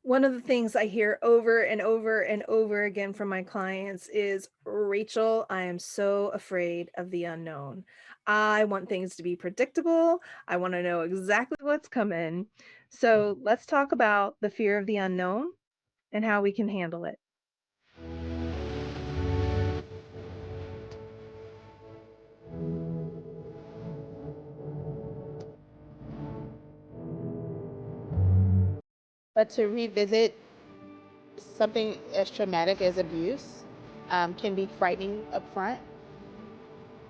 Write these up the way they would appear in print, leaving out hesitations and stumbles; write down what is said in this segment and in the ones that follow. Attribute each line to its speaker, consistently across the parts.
Speaker 1: One of the things I hear over and over and over again from my clients is, Rachel, I am so afraid of the unknown. I want things to be predictable. I want to know exactly what's coming. So let's talk about the fear of the unknown and how we can handle it.
Speaker 2: But to revisit something as traumatic as abuse can be frightening up front,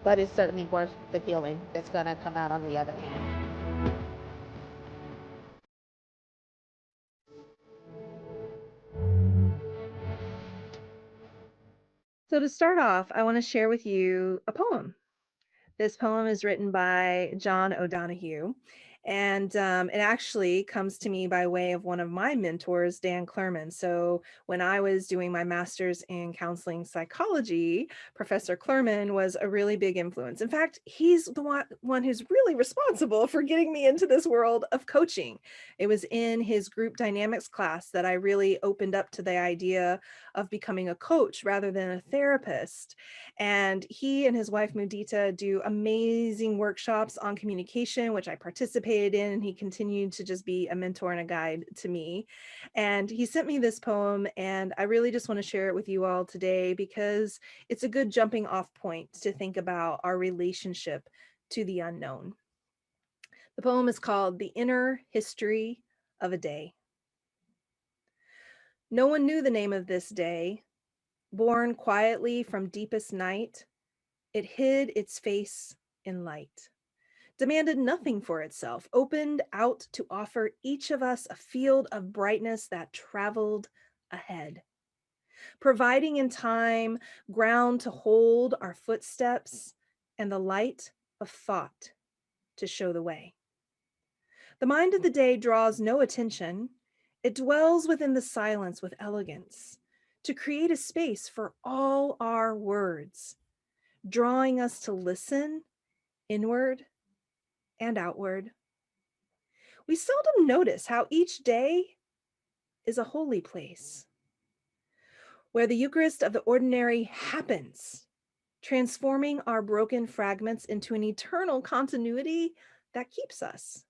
Speaker 2: but it's certainly worth the healing that's going to come out on the other hand.
Speaker 1: So, to start off, I want to share with you a poem. This poem is written by John O'Donohue, and it actually comes to me by way of one of my mentors, Dan Clerman. So, when I was doing my master's in counseling psychology, Professor Clerman was a really big influence. In fact, he's the one who's really responsible for getting me into this world of coaching. It was in his group dynamics class that I really opened up to the idea of becoming a coach rather than a therapist. And he and his wife Mudita do amazing workshops on communication, which I participated in. And he continued to just be a mentor and a guide to me. And he sent me this poem, and I really just want to share it with you all today because it's a good jumping off point to think about our relationship to the unknown. The poem is called The Inner History of a Day. No one knew the name of this day, born quietly from deepest night. It hid its face in light, demanded nothing for itself, opened out to offer each of us a field of brightness that traveled ahead, providing in time ground to hold our footsteps and the light of thought to show the way. The mind of the day draws no attention. It dwells within the silence with elegance to create a space for all our words, drawing us to listen inward and outward. We seldom notice how each day is a holy place where the Eucharist of the ordinary happens, transforming our broken fragments into an eternal continuity that keeps us.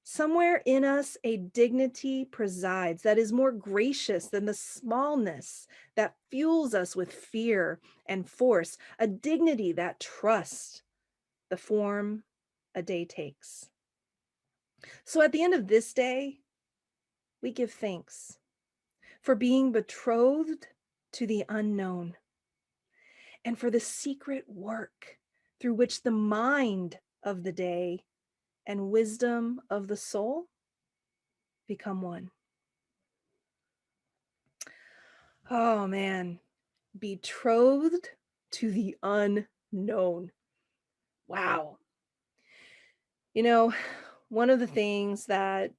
Speaker 1: Somewhere in us, a dignity presides that is more gracious than the smallness that fuels us with fear and force, a dignity that trusts the form a day takes. So at the end of this day, we give thanks for being betrothed to the unknown and for the secret work through which the mind of the day and wisdom of the soul become one. Oh man, betrothed to the unknown. Wow. You know, one of the things that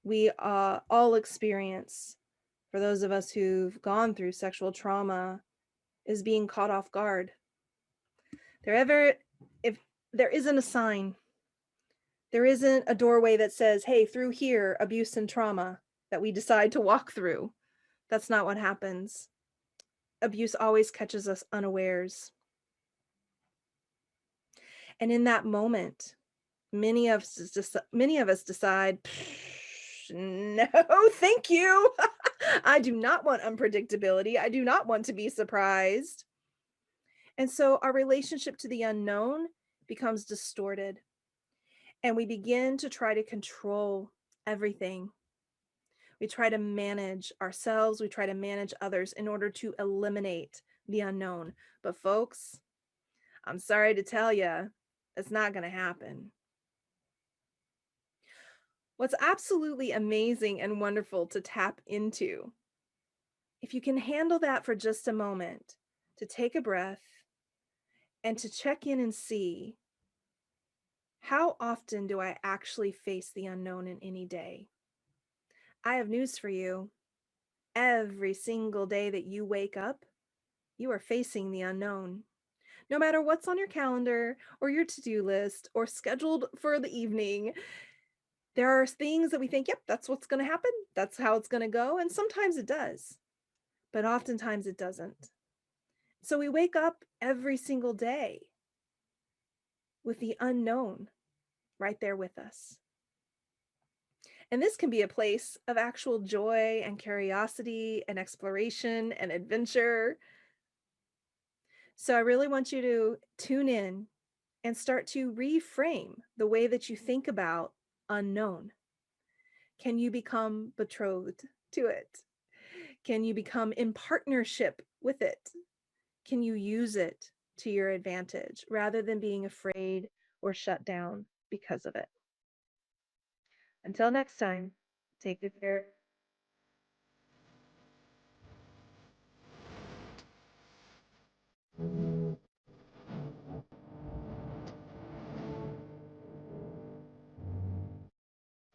Speaker 1: we all experience, for those of us who've gone through sexual trauma, is being caught off guard. There ever, if there isn't a sign, there isn't a doorway that says, hey, through here, abuse and trauma, that we decide to walk through. That's not what happens. Abuse always catches us unawares. And in that moment, many of us decide, no, thank you. I do not want unpredictability. I do not want to be surprised. And so our relationship to the unknown becomes distorted, and we begin to try to control everything. We try to manage ourselves, we try to manage others in order to eliminate the unknown. But folks, I'm sorry to tell you, it's not going to happen. What's absolutely amazing and wonderful to tap into, if you can handle that for just a moment, to take a breath and to check in and see, how often do I actually face the unknown in any day? I have news for you. Every single day that you wake up, you are facing the unknown. No matter what's on your calendar or your to do list or scheduled for the evening, There are things that we think, yep, that's what's going to happen. That's how it's going to go. And sometimes it does, but oftentimes it doesn't. So we wake up every single day with the unknown right there with us. And this can be a place of actual joy and curiosity and exploration and adventure. So I really want you to tune in and start to reframe the way that you think about unknown. Can you become betrothed to it? Can you become in partnership with it? Can you use it to your advantage rather than being afraid or shut down because of it? Until next time, take good care.